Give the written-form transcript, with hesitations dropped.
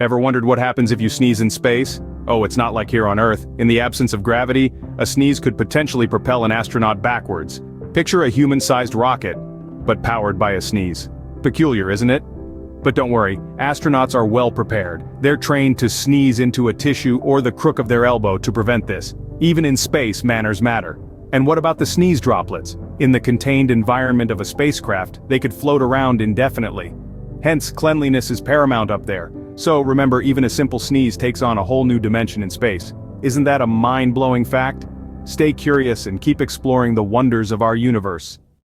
Ever wondered what happens if you sneeze in space? Oh, it's not like here on Earth. In the absence of gravity, a sneeze could potentially propel an astronaut backwards. Picture a human-sized rocket, but powered by a sneeze. Peculiar, isn't it? But don't worry, astronauts are well prepared. They're trained to sneeze into a tissue or the crook of their elbow to prevent this. Even in space, manners matter. And what about the sneeze droplets? In the contained environment of a spacecraft, they could float around indefinitely. Hence, cleanliness is paramount up there. So remember, even a simple sneeze takes on a whole new dimension in space. Isn't that a mind-blowing fact? Stay curious and keep exploring the wonders of our universe.